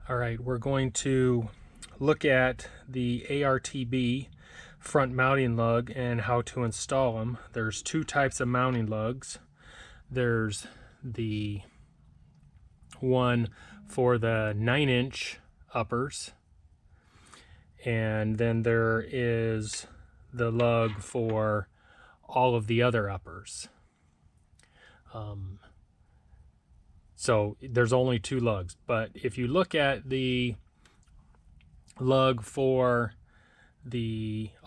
All right, we're going to look at the ARTB front mounting lug and how to install them. There's two types of mounting lugs. There's the one for the 9-inch uppers, and then there is the lug for all of the other uppers. So there's only two lugs, but if you look at the lug for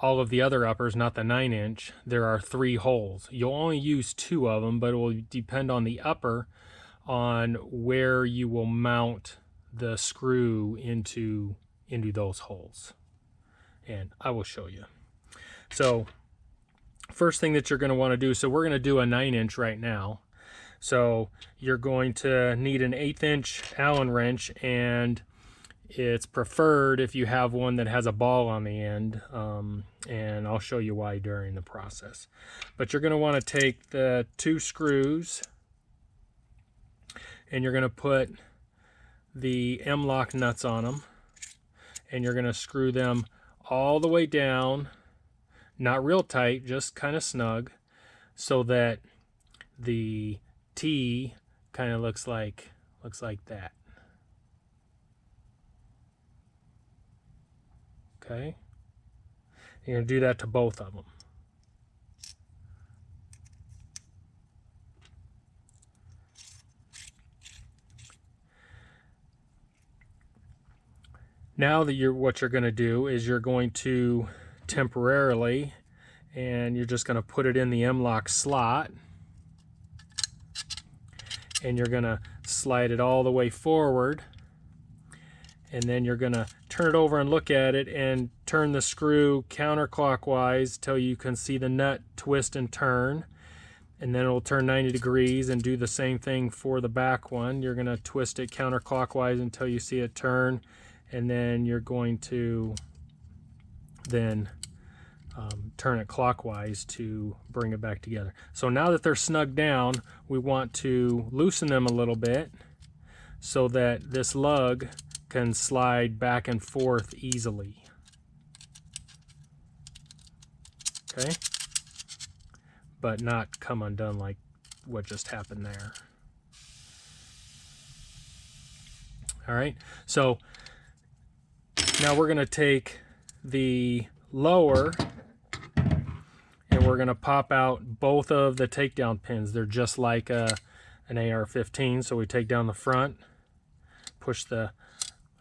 all of the other uppers, not the 9-inch, there are 3 holes. You'll only use 2 of them, but it will depend on the upper on where you will mount the screw into those holes, and I will show you. So first thing that you're going to want to do, so we're going to do a 9-inch right now. So you're going to need an 1/8-inch Allen wrench, and it's preferred if you have one that has a ball on the end, and I'll show you why during the process. But you're going to want to take the 2 screws, and you're going to put the M-lock nuts on them, and you're going to screw them all the way down, not real tight, just kind of snug, so that the T kind of looks like that. Okay, you're going to do that to both of them. Now that what you're going to do is you're going to temporarily, and you're just going to put it in the M-lock slot, and you're going to slide it all the way forward, and then you're going to turn it over and look at it and turn the screw counterclockwise till you can see the nut twist and turn, and then it will turn 90 degrees, and do the same thing for the back one. You're going to twist it counterclockwise until you see it turn, and then you're going to then turn it clockwise to bring it back together. So now that they're snug down, we want to loosen them a little bit so that this lug can slide back and forth easily. Okay? But not come undone like what just happened there. All right, so now we're going to take the lower, and we're going to pop out both of the takedown pins. They're just like an AR-15, so we take down the front, push the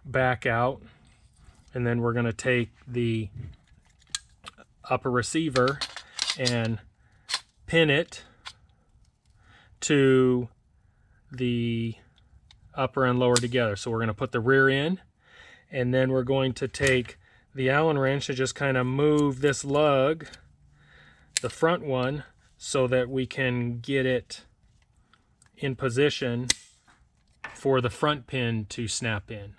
back out, and then we're going to take the upper receiver and pin it to the upper and lower together. So we're going to put the rear in, and then we're going to take the Allen wrench and just kind of move this lug, the front one, so that we can get it in position for the front pin to snap in.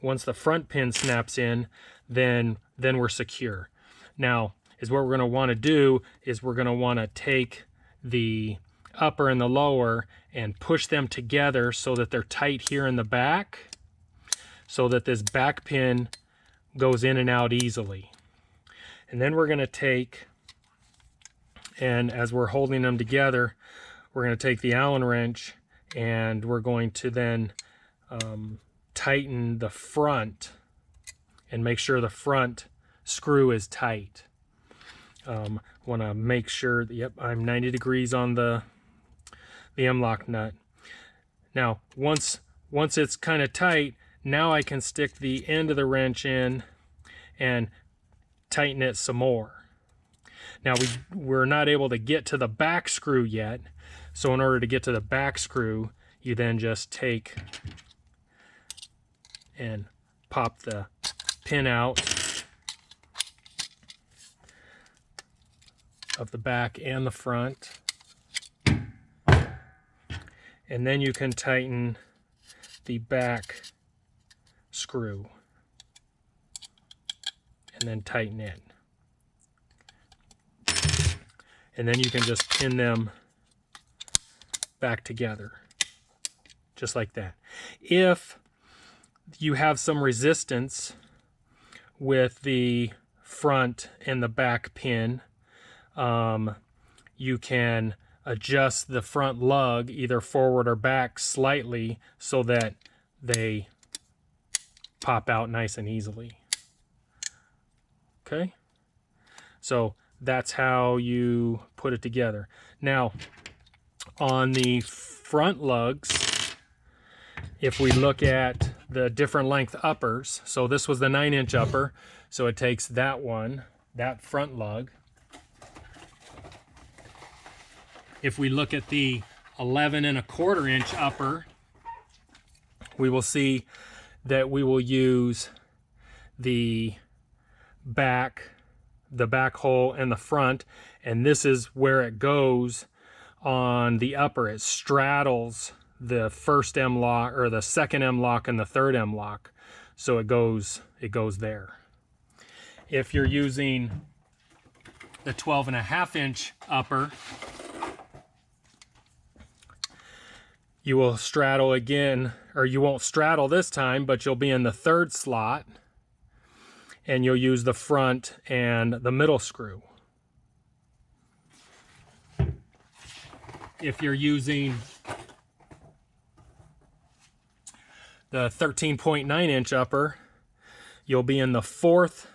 Once the front pin snaps in, then we're secure. Now, what we're going to want to do is we're going to want to take the upper and the lower and push them together so that they're tight here in the back, so that this back pin goes in and out easily. And then we're going to take, and as we're holding them together, we're going to take the Allen wrench, and we're going to then tighten the front and make sure the front screw is tight. Want to make sure that, yep, I'm 90 degrees on the M-lock nut. Now once it's kind of tight, now I can stick the end of the wrench in and tighten it some more. Now we're not able to get to the back screw yet, so in order to get to the back screw, you then just take and pop the pin out of the back and the front, and then you can tighten the back screw and then tighten it, and then you can just pin them back together just like that. If you have some resistance with the front and the back pin, you can adjust the front lug either forward or back slightly so that they pop out nice and easily. Okay, so that's how you put it together. Now on the front lugs, if we look at the different length uppers, so this was the 9-inch upper, so it takes that one, that front lug. If we look at the 11 1/4 inch upper, we will see that we will use the back hole and the front, and this is where it goes on the upper. It straddles the first M lock, or the second M lock, and the third M lock, so it goes there. If you're using the 12 1/2 inch upper, you will straddle again, or you won't straddle this time, but you'll be in the third slot, and you'll use the front and the middle screw. If you're using the 13.9 inch upper, you'll be in the fourth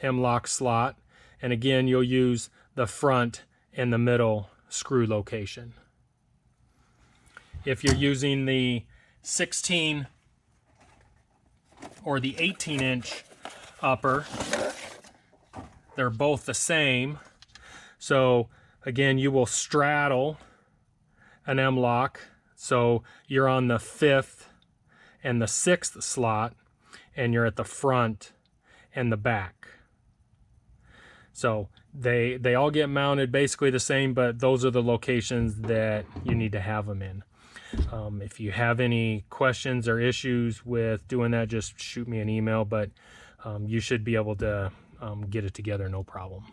M-lock slot, and again you'll use the front and the middle screw location. If you're using the 16 or the 18 inch upper, they're both the same. So again, you will straddle an M-lock, so you're on the 5th and the 6th slot, and you're at the front and the back. So they all get mounted basically the same, but those are the locations that you need to have them in. If you have any questions or issues with doing that, just shoot me an email, but you should be able to get it together, no problem.